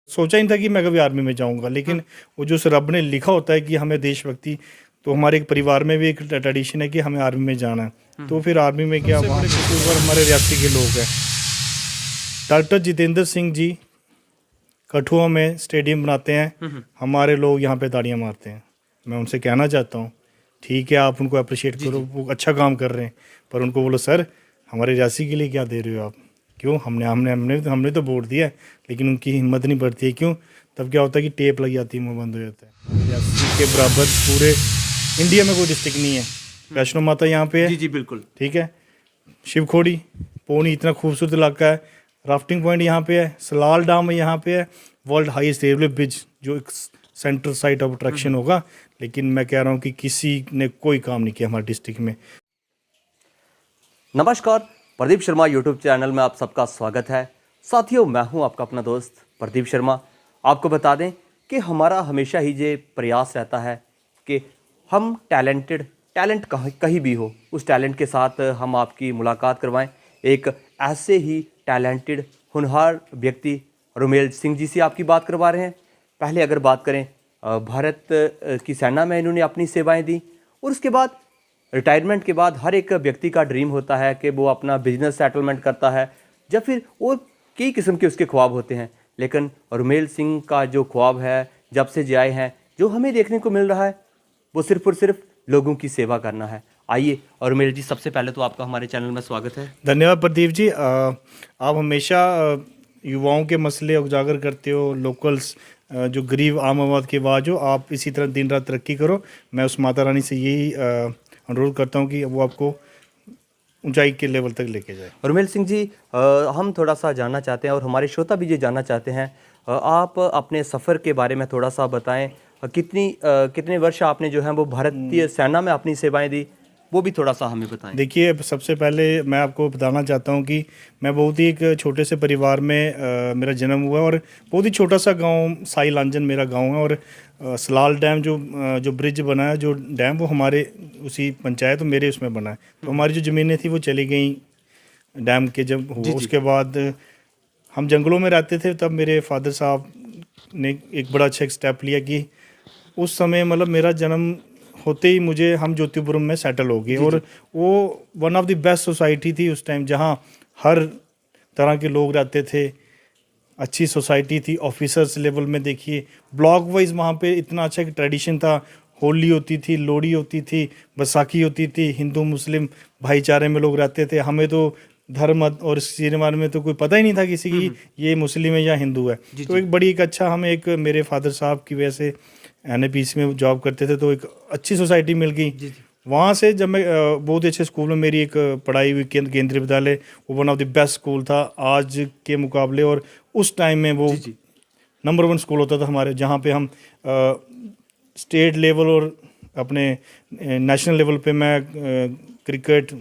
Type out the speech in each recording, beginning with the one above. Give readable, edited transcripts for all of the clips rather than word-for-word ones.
सोचा ही था कि मैं कभी आर्मी में जाऊंगा, लेकिन वो जो रब ने लिखा होता है कि हमें देशभक्ति, तो हमारे एक परिवार में भी एक ट्रेडिशन है कि हमें आर्मी में जाना है। तो फिर आर्मी में क्या, वहाँ के ऊपर हमारे रियासी के लोग हैं, डॉक्टर जितेंद्र सिंह जी कठुआ में स्टेडियम बनाते हैं, हमारे लोग यहाँ पे ताड़ियाँ मारते हैं। मैं उनसे कहना चाहता हूँ, ठीक है आप उनको अप्रिशिएट करो, वो अच्छा काम कर रहे हैं, पर उनको बोलो सर हमारे रियासी के लिए क्या दे रहे हो आप, क्यों हमने हमने हमने हमने तो वोट दिया है, लेकिन उनकी हिम्मत नहीं बढ़ती है। क्यों? तब क्या होता है कि टेप लग जाती है, मुँह बंद हो जाता है। रियासी के बराबर पूरे इंडिया में कोई डिस्ट्रिक्ट नहीं है। वैष्णो माता यहाँ पे है, जी जी बिल्कुल, ठीक है, शिवखोड़ी, पौनी इतना खूबसूरत इलाका है, राफ्टिंग पॉइंट यहाँ पे है, सलाल डैम यहाँ पे है, वर्ल्ड हाईएस्ट रेलवे ब्रिज जो एक सेंट्रल साइट ऑफ अट्रैक्शन होगा, लेकिन मैं कह रहा हूँ कि किसी ने कोई काम नहीं किया हमारे डिस्ट्रिक्ट में। नमस्कार, प्रदीप शर्मा यूट्यूब चैनल में आप सबका स्वागत है। साथियों, मैं हूं आपका अपना दोस्त प्रदीप शर्मा। आपको बता दें कि हमारा हमेशा ही ये प्रयास रहता है कि हम टैलेंट कहीं भी हो, उस टैलेंट के साथ हम आपकी मुलाकात करवाएं। एक ऐसे ही टैलेंटेड होनहार व्यक्ति रोमेल सिंह जी से आपकी बात करवा रहे हैं। पहले अगर बात करें, भारत की सेना में इन्होंने अपनी सेवाएं दी, और उसके बाद रिटायरमेंट के बाद हर एक व्यक्ति का ड्रीम होता है कि वो अपना बिजनेस सेटलमेंट करता है, या फिर और कई किस्म के उसके ख्वाब होते हैं। लेकिन रोमेल सिंह का जो ख्वाब है, जब से जे आए हैं, जो हमें देखने को मिल रहा है, वो सिर्फ और सिर्फ लोगों की सेवा करना है। आइए, और रोमेल जी, सबसे पहले तो आपका हमारे चैनल में स्वागत है। धन्यवाद प्रदीप जी। आप हमेशा युवाओं के मसले उजागर करते हो, लोकल्स जो गरीब आम आबाद की आवाज़ हो, आप इसी तरह दिन रात तरक्की करो। मैं उस माता रानी से यही अनुरोध करता हूँ कि वो आपको ऊंचाई के लेवल तक लेके जाए। रोमेल सिंह जी, हम थोड़ा सा जानना चाहते हैं, और हमारे श्रोता भी ये जानना चाहते हैं, आप अपने सफ़र के बारे में थोड़ा सा बताएं। कितने वर्ष आपने जो है वो भारतीय सेना में अपनी सेवाएं दी, वो भी थोड़ा सा हमें बताएं। देखिए, सबसे पहले मैं आपको बताना चाहता हूँ कि मैं बहुत ही एक छोटे से परिवार में मेरा जन्म हुआ, और बहुत ही छोटा सा गांव साई लांजन मेरा गांव है। और सलाल डैम जो ब्रिज बना है, जो डैम, वो हमारे उसी पंचायत मेरे उसमें बना है। तो हमारी जो ज़मीनें थी वो चली गई डैम के जब हुआ। उसके बाद हम जंगलों में रहते थे, तब मेरे फादर साहब ने एक बड़ा अच्छा स्टेप लिया कि उस समय मतलब मेरा जन्म होते ही मुझे हम ज्योतिपुरम में सेटल हो गए। और वो one of the best society थी उस टाइम, जहाँ हर तरह के लोग रहते थे, अच्छी सोसाइटी थी। ऑफिसर्स लेवल में देखिए, ब्लॉक वाइज वहाँ पे इतना अच्छा एक ट्रेडिशन था। होली होती थी, लोहड़ी होती थी, बैसाखी होती थी, हिंदू मुस्लिम भाईचारे में लोग रहते थे। हमें तो धर्म और इस चीज़ बारे में तो कोई पता ही नहीं था किसी की ये मुस्लिम है या हिंदू है। तो एक बड़ी एक अच्छा, हमें एक मेरे फादर साहब की वजह से NAPC में जॉब करते थे, तो एक अच्छी सोसाइटी मिल गई। वहाँ से जब मैं बहुत अच्छे स्कूल में मेरी एक पढ़ाई हुई, केंद्रीय विद्यालय, वो one of the best school था आज के मुकाबले, और उस टाइम में वो नंबर 1 स्कूल होता था हमारे, जहाँ पे हम स्टेट लेवल और अपने नेशनल लेवल पे मैं क्रिकेट,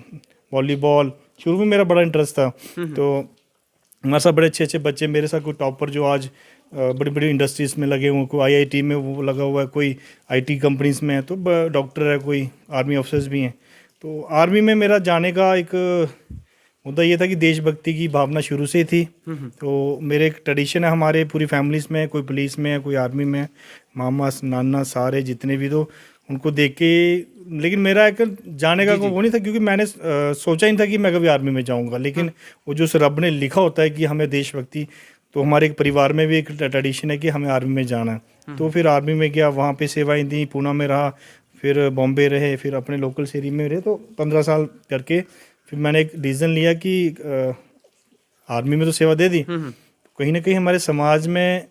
वॉलीबॉल, शुरू में मेरा बड़ा इंटरेस्ट था। तो हमारे साथ बड़े अच्छे अच्छे बच्चे, मेरे साथ कोई टॉपर जो आज बड़ी बड़ी इंडस्ट्रीज़ में लगे हुए, कोई IIT में वो लगा हुआ है, कोई IT कंपनीज़ में है, तो डॉक्टर है, कोई आर्मी ऑफिसर्स भी हैं। तो आर्मी में मेरा जाने का एक मुद्दा ये था कि देशभक्ति की भावना शुरू से ही थी। तो मेरे एक ट्रेडिशन है, हमारे पूरी फैमिलीज़ में, कोई पुलिस में है, कोई आर्मी में है, मामा नाना सारे जितने भी, तो उनको देख के, लेकिन मेरा एक जाने का वो नहीं था, क्योंकि मैंने सोचा ही था कि मैं कभी आर्मी में जाऊंगा, लेकिन वो जो रब ने लिखा होता है कि हमें देशभक्ति, तो हमारे एक परिवार में भी एक ट्रेडिशन है कि हमें आर्मी में जाना है। तो फिर आर्मी में गया, वहाँ पे सेवाएं दी, पूना में रहा, फिर बॉम्बे रहे, फिर अपने लोकल एरिया में रहे। तो 15 साल करके फिर मैंने एक डिसीजन लिया कि आर्मी में तो सेवा दे दी, कहीं ना कहीं हमारे समाज में,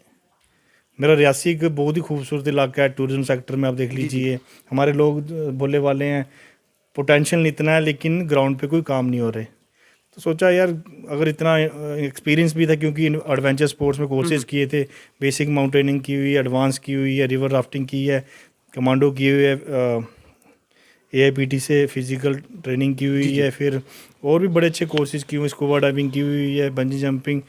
मेरा रियासी एक बहुत ही खूबसूरत इलाका है, टूरिज्म सेक्टर में आप देख लीजिए, हमारे लोग बोले वाले हैं, पोटेंशियल इतना है, लेकिन ग्राउंड पे कोई काम नहीं हो रहे। तो सोचा यार, अगर इतना एक्सपीरियंस भी था, क्योंकि एडवेंचर स्पोर्ट्स में कोर्सेज किए थे, बेसिक माउंटेनिंग की हुई है, एडवांस की हुई है, रिवर राफ्टिंग की है, कमांडो की हुई है, AIPT से फिजिकल ट्रेनिंग की हुई है, फिर और भी बड़े अच्छे कोर्सेज किए हुए, स्कूबा डाइविंग की हुई है, बंजी जंपिंग,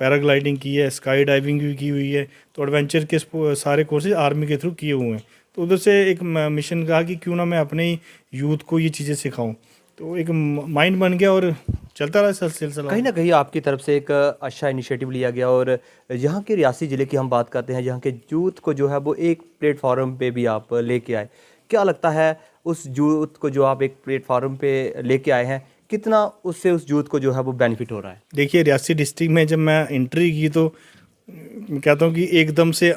पैराग्लाइडिंग की है, स्काई डाइविंग भी की हुई है। तो एडवेंचर के सारे कोर्सेज आर्मी के थ्रू किए हुए हैं। तो उधर से एक मिशन कहा कि क्यों ना मैं अपने ही यूथ को ये चीज़ें सिखाऊं। तो एक माइंड बन गया और चलता रहा सिलसिला। कहीं ना कहीं आपकी तरफ से एक अच्छा इनिशिएटिव लिया गया और यहाँ के रियासी ज़िले की हम बात करते हैं, यहाँ के यूथ को जो है वो एक प्लेटफॉर्म पे भी आप लेके आए। क्या लगता है उस यूथ को जो आप एक प्लेटफॉर्म पे लेके आए हैं, कितना उससे उस यूथ को जो है वो बेनिफिट हो रहा है? देखिए रियासी डिस्ट्रिक्ट में जब मैं एंट्री की तो मैं कहता हूँ कि एकदम से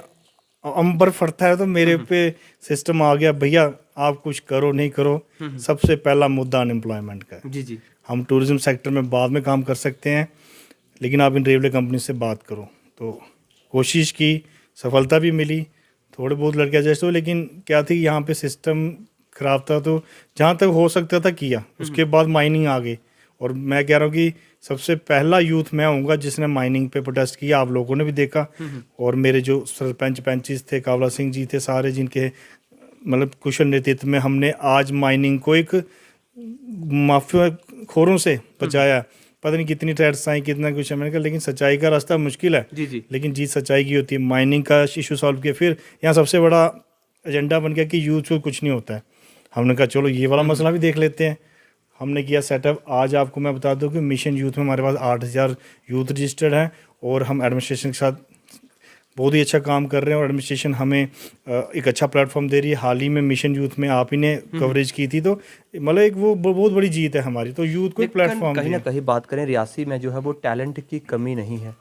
अंबर फटता है तो मेरे पे सिस्टम आ गया, भैया आप कुछ करो नहीं करो, सबसे पहला मुद्दा अनएम्प्लॉयमेंट का है। जी जी। हम टूरिज्म सेक्टर में बाद में काम कर सकते हैं, लेकिन आप इन रेलवे कंपनी से बात करो। तो कोशिश की, सफलता भी मिली, थोड़े बहुत लड़के एडजस्ट हो, लेकिन क्या थी यहाँ पे सिस्टम ख़राब था। तो जहाँ तक हो सकता था किया, उसके बाद माइनिंग आ गई। और मैं कह रहा हूँ कि सबसे पहला यूथ मैं होऊंगा जिसने माइनिंग पे प्रोटेस्ट किया। आप लोगों ने भी देखा, और मेरे जो सरपंच पंचिस थे, कावला सिंह जी थे, सारे जिनके मतलब कुशल नेतृत्व में हमने आज माइनिंग को एक माफिया खोरों से बचाया। पता नहीं कितनी थ्रेट्स आई, कितना कुछ है, मैंने कहा लेकिन सच्चाई का रास्ता मुश्किल है, जी जी। लेकिन जीत सच्चाई की होती है। माइनिंग का इशू सॉल्व किया, फिर यहाँ सबसे बड़ा एजेंडा बन गया कि यूथ को कुछ नहीं होता है। हमने कहा चलो ये वाला मसला भी देख लेते हैं। हमने किया सेटअप। आज आपको मैं बता दूं कि मिशन यूथ में हमारे पास 8,000 यूथ रजिस्टर्ड हैं, और हम एडमिनिस्ट्रेशन के साथ बहुत ही अच्छा काम कर रहे हैं, और एडमिनिस्ट्रेशन हमें एक अच्छा प्लेटफॉर्म दे रही है। हाल ही में मिशन यूथ में आप ही ने कवरेज की थी, तो मतलब एक वो बहुत बड़ी जीत है हमारी। तो यूथ को एक प्लेटफॉर्म कहीं ना कहीं बात करें, रियासी में जो है वो टैलेंट की कमी नहीं है,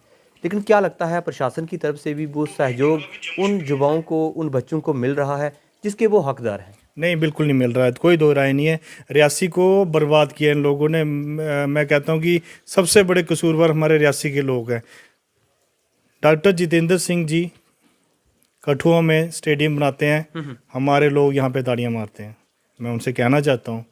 लेकिन क्या लगता है प्रशासन की तरफ से भी वो सहयोग उन युवाओं को, उन बच्चों को मिल रहा है जिसके वो हकदार हैं? नहीं, बिल्कुल नहीं मिल रहा है, कोई दो राय नहीं है। रियासी को बर्बाद किया इन लोगों ने। मैं कहता हूँ कि सबसे बड़े कसूरवार हमारे रियासी के लोग हैं। डॉक्टर जितेंद्र सिंह जी कठुआ में स्टेडियम बनाते हैं, हमारे लोग यहाँ पे ताड़ियाँ मारते हैं। मैं उनसे कहना चाहता हूँ,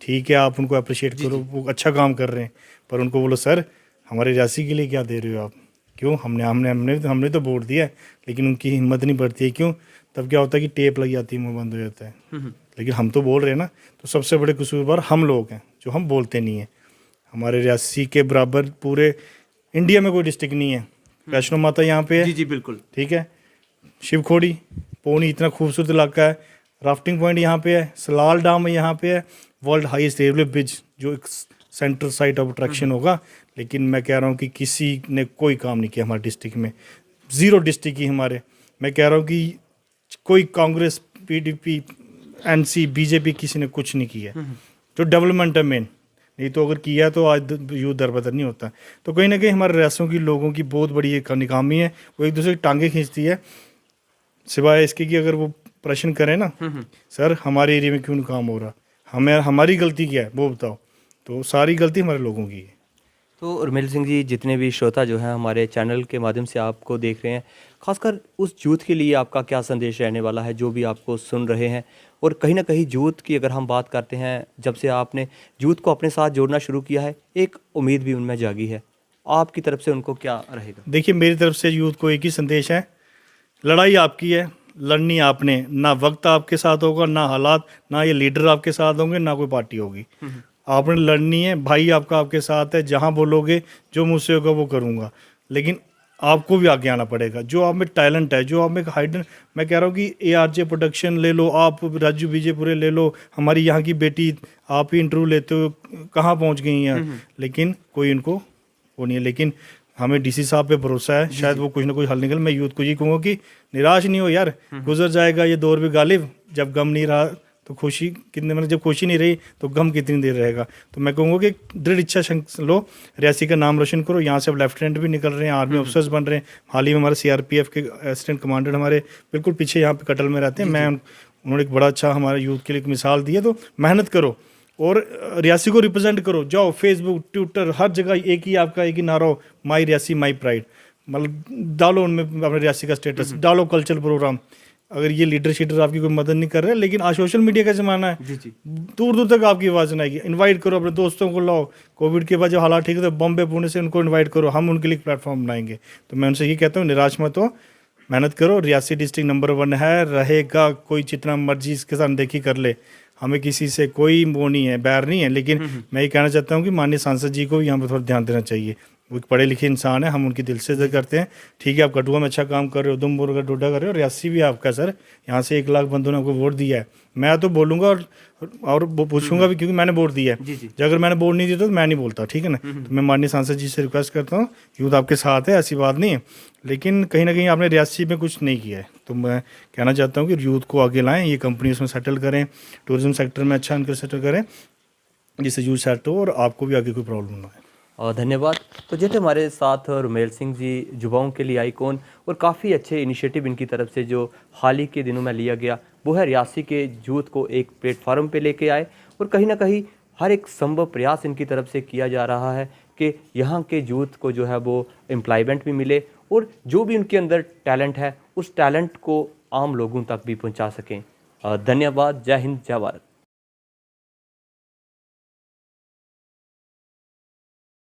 ठीक है आप उनको अप्रिशिएट करो, वो अच्छा काम कर रहे हैं, पर उनको बोलो सर हमारे रियासी के लिए क्या दे रहे हो आप? क्यों? हमने हमने हमने हमने तो वोट दिया है, लेकिन उनकी हिम्मत नहीं बढ़ती है। क्यों? तब क्या होता है कि टेप लग जाती है, मुँह बंद हो जाता है। लेकिन हम तो बोल रहे हैं ना। तो सबसे बड़े कसूरवार हम लोग हैं जो हम बोलते नहीं हैं। हमारे रियासी के बराबर पूरे इंडिया में कोई डिस्ट्रिक्ट नहीं है। वैष्णो माता यहाँ पे है, जी जी बिल्कुल। ठीक है, शिवखोड़ी, पौनी इतना खूबसूरत इलाका है, राफ्टिंग पॉइंट यहाँ पे है, सलाल डैम यहाँ पे है, वर्ल्ड हाईएस्ट रेलवे ब्रिज जो एक सेंट्रल साइट ऑफ अट्रैक्शन होगा। लेकिन मैं कह रहा हूँ कि किसी ने कोई काम नहीं किया हमारे डिस्ट्रिक्ट में, ज़ीरो डिस्ट्रिक्ट की हमारे। मैं कह रहा हूँ कि कोई कांग्रेस, पीडीपी, एनसी, बीजेपी किसी ने कुछ नहीं किया जो डेवलपमेंट है मेन। नहीं तो अगर किया तो आज यूथ दरबदर नहीं होता। तो कहीं ना कहीं हमारे रियासतों की लोगों की बहुत बड़ी एक नाकामी है, वो एक दूसरे की टांगे खींचती है। सिवाय इसके कि अगर वो प्रश्न करें ना, सर हमारे एरिया में क्यों नहीं काम हो रहा, हमें हमारी गलती क्या है वो बताओ, तो सारी गलती हमारे लोगों की है। तो उर्मिल सिंह जी, जितने भी श्रोता जो हैं हमारे चैनल के माध्यम से आपको देख रहे हैं, खासकर उस यूथ के लिए आपका क्या संदेश रहने वाला है जो भी आपको सुन रहे हैं? और कहीं ना कहीं यूथ की अगर हम बात करते हैं, जब से आपने यूथ को अपने साथ जोड़ना शुरू किया है, एक उम्मीद भी उनमें जागी है, आपकी तरफ से उनको क्या रहेगा? देखिए मेरी तरफ से यूथ को एक ही संदेश है, लड़ाई आपकी है, लड़नी आपने। ना वक्त आपके साथ होगा, ना हालात, ना ये लीडर आपके साथ होंगे, ना कोई पार्टी होगी। आपने लड़नी है, भाई आपका आपके साथ है, जहाँ बोलोगे जो मुझसे होगा वो करूँगा। लेकिन आपको भी आगे आना पड़ेगा। जो आप में टैलेंट है, जो आप में हाइडन, मैं कह रहा हूँ कि ARJ प्रोडक्शन ले लो आप, राजू विजयपुरे ले लो, हमारी यहाँ की बेटी, आप ही इंटरव्यू लेते हो, कहाँ पहुँच गई हैं, लेकिन कोई इनको वो नहीं है। लेकिन हमें DC साहब पे भरोसा है, शायद वो कुछ ना कुछ हल निकल। मैं यूथ को ये कहूँगा कि निराश नहीं हो यार, गुजर जाएगा ये दौर भी गालिब। जब गम नहीं रहा तो खुशी कितने, मतलब जब खुशी नहीं रही तो गम कितनी देर रहेगा। तो मैं कहूँगा कि दृढ़ इच्छा लो, रियासी का नाम रोशन करो। यहाँ से अब लेफ्टिनेंट भी निकल रहे हैं, आर्मी ऑफिसर्स बन रहे हैं। हाल ही में हमारे CRPF के असिस्टेंट कमांडर हमारे बिल्कुल पीछे यहाँ पे कटल में रहते हैं। उन्होंने एक बड़ा अच्छा हमारे यूथ के लिए एक मिसाल दी है। तो मेहनत करो और रियासी को रिप्रेजेंट करो। जाओ फेसबुक, ट्विटर, हर जगह एक ही आपका एक ही नारा हो, माई रियासी माई प्राइड। मतलब डालो उनमें अपने रियासी का स्टेटस, डालो कल्चरल प्रोग्राम। अगर ये लीडर शीडर आपकी कोई मदद नहीं कर रहे, लेकिन आज सोशल मीडिया का ज़माना है, जी जी, दूर दूर तक आपकी आवाज़ नहीं आएगी। इनवाइट करो अपने दोस्तों को, लाओ। कोविड के बाद जब हालात ठीक है तो बॉम्बे पुणे से उनको इनवाइट करो, हम उनके लिए प्लेटफॉर्म बनाएंगे। तो मैं उनसे ये कहता हूँ, निराश मत हो, मेहनत करो। रियासी डिस्ट्रिक्ट नंबर 1 है, रहेगा। कोई जितना मर्जी इसके साथ देखी कर ले, हमें किसी से कोई वो नहीं है, बैर नहीं है। लेकिन मैं ये कहना चाहता हूँ कि माननीय सांसद जी को यहाँ पर थोड़ा ध्यान देना चाहिए। वो एक पढ़े लिखे इंसान है, हम उनकी दिल से इज्जत करते हैं। ठीक है, आप कठुआ में अच्छा काम कर रहे हो, उधमपुर का डोडा कर रहे हो, रियासी भी आपका सर, यहाँ से 1 लाख बंदों ने आपको वोट दिया है। मैं तो बोलूँगा और वो पूछूंगा भी, क्योंकि मैंने वोट दिया है। जी, जी। जो अगर मैंने वोट नहीं दिया तो मैं नहीं बोलता, ठीक है ना। तो मैं माननीय सांसद जी से रिक्वेस्ट करता हूँ, यूथ आपके साथ है, ऐसी बात नहीं है, लेकिन कहीं ना कहीं आपने रियासी में कुछ नहीं किया है। तो मैं कहना चाहता हूँ कि यूथ को आगे लाएं, ये कंपनी उसमें सेटल करें, टूरिज्म सेक्टर में अच्छा इनका सेटल करें, जिससे यूथ सेट हो और आपको भी आगे कोई प्रॉब्लम ना आए। और धन्यवाद। तो जैसे हमारे साथ रुमेल सिंह जी युवाओं के लिए आइकॉन, और काफ़ी अच्छे इनिशिएटिव इनकी तरफ से जो हाल ही के दिनों में लिया गया, वो है रियासी के यूथ को एक प्लेटफार्म पे लेके आए, और कहीं ना कहीं हर एक संभव प्रयास इनकी तरफ से किया जा रहा है कि यहाँ के यूथ को जो है वो एम्प्लॉयमेंट भी मिले, और जो भी उनके अंदर टैलेंट है उस टैलेंट को आम लोगों तक भी पहुँचा सकें। धन्यवाद। जय हिंद, जय भारत।